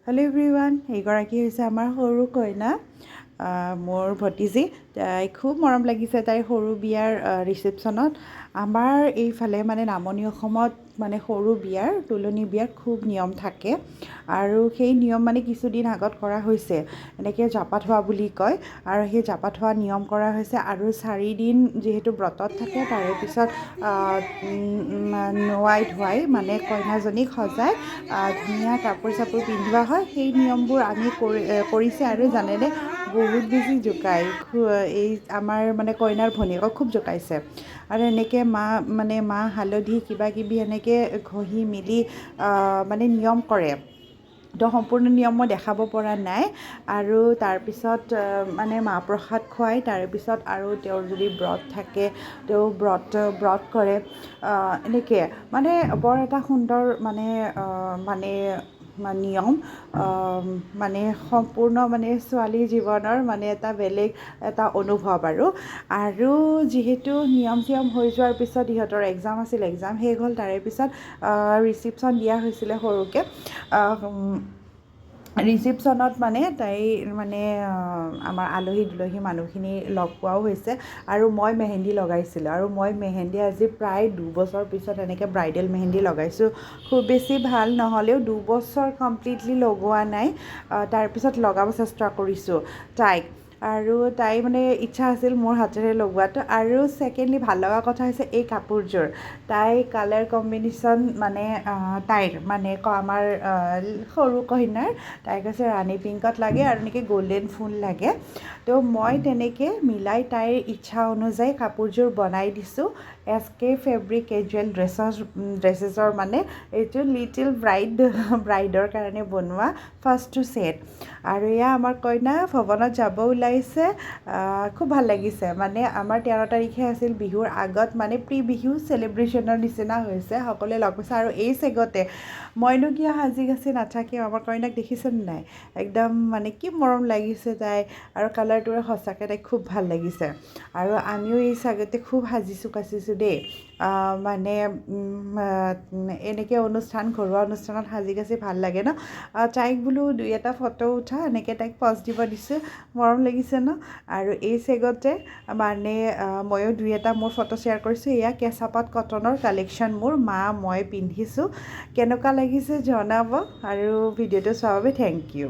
Hello' everyone, এইগৰাকী হৈছে আমাৰ সৰু কইনা, মোৰ ভতিজী। তাই খুব মৰম লাগিছে তাইৰ সৰু বিয়াৰ ৰিচেপশ্যনত। আমাৰ এইফালে মানে নামনি অসমত মানে সৰু বিয়াৰ তুলনি বিয়াৰ খুব নিয়ম থাকে, আৰু সেই নিয়ম মানে কিছুদিন আগত কৰা হৈছে। এনেকৈ জাপা থোৱা বুলি কয়, আৰু সেই জাপা থোৱা নিয়ম কৰা হৈছে। আৰু 4 দিন যিহেতু ব্ৰতত থাকে, তাৰে পিছত নোৱাই ধুৱাই মানে কইনাজনীক সজাই ধুনীয়া কাপোৰ চাপোৰ পিন্ধোৱা হয়। সেই নিয়মবোৰ আমি কৰিছে, আৰু জানেনে বহুত বেছি জোকাই এই আমাৰ মানে কইনাৰ ভনীয়েকক খুব জোকাইছে। আৰু এনেকৈ মাহ হালধি কিবা কিবি এনেকৈ ঘঁহি মেলি মানে নিয়ম কৰে। তো সম্পূৰ্ণ নিয়ম মই দেখাব পৰা নাই। আৰু তাৰপিছত মানে মাহ প্ৰসাদ খুৱাই, তাৰেপিছত আৰু তেওঁৰ যদি ব্ৰত থাকে তেওঁ ব্ৰত কৰে। এনেকৈ মানে বৰ এটা সুন্দৰ মানে নিয়ম, মানে সম্পূৰ্ণ মানে ছোৱালী জীৱনৰ মানে এটা বেলেগ এটা অনুভৱ। আৰু যিহেতু নিয়ম চিয়ম হৈ যোৱাৰ পিছত ইহঁতৰ এক্সাম আছিল, এক্সাম শেষ হ'ল। তাৰে পিছত ৰিচিপশ্যন দিয়া হৈছিলে সৰুকৈ। ৰিচিপশ্যনত মানে তাইৰ মানে আমাৰ আলহী দুলহী মানুহখিনি লগ পোৱাও হৈছে। আৰু মই মেহেন্দি লগাইছিলোঁ, আৰু মই মেহেন্দি আজি প্ৰায় 2 বছৰ পিছত এনেকৈ ব্ৰাইডেল মেহেন্দি লগাইছোঁ। খুব বেছি ভাল নহ'লেও 2 বছৰ কমপ্লিটলি লগোৱা নাই। তাৰপিছত লগাব চেষ্টা কৰিছোঁ তাইক, আৰু তাই মানে ইচ্ছা আছিল মোৰ হাতেৰে লগোৱাটো। আৰু ছেকেণ্ডলি ভাল লগা কথা হৈছে এই কাপোৰযোৰ। তাই কালাৰ কম্বিনেশ্যন মানে তাইৰ মানে আমাৰ সৰু কইনাৰ, তাই কৈছে ৰাণী পিংকত লাগে আৰু এনেকৈ গল্ডেন ফুল লাগে। তো মই তেনেকৈ মিলাই তাইৰ ইচ্ছা অনুযায়ী কাপোৰযোৰ বনাই দিছোঁ। SK ফেব্ৰিক কেজুৱেল ড্ৰেছেছৰ মানে এইটো লিটিল ব্ৰাইডৰ কাৰণে বনোৱা ফাৰ্ষ্ট ছেট। আৰু এয়া আমাৰ কইনা ভৱনত যাব ওলাইছে। খুব ভাল লাগিছে। মানে আমাৰ 13 তাৰিখে আছিল, বিহুৰ আগত মানে প্ৰি বিহু চেলিব্ৰেশ্যনৰ নিচিনা হৈছে, সকলোৱে লগ পাইছে। আৰু এই চেগতে মইনো কিয় সাজি কাচি নাথাকিম, আমাৰ কইনাক দেখিছেনে নাই, একদম মানে কি মৰম লাগিছে তাই। আৰু কালাৰটোৰে সঁচাকৈ তাইক খুব ভাল লাগিছে। আৰু আমিও এই চেগতে খুব সাজিছোঁ কাচিছোঁ দেই। মানে এনেকৈ ঘৰুৱা অনুষ্ঠানত সাজি কাচি ভাল লাগে ন। তাইক বোলো 2-এটা ফটো উঠা, এনেকৈ তাইক পজ দিব দিছোঁ, মৰম লাগিছে ন। আৰু এই চেগতে মানে ময়ো 2-এটা মোৰ ফটো শ্বেয়াৰ কৰিছোঁ। এয়া কেঁচা পাট কটনৰ কালেকশ্যন, মই পিন্ধিছোঁ। কেনেকুৱা লাগিছে জনাব, আৰু ভিডিঅ'টো চোৱাৰ বাবে থেংক ইউ।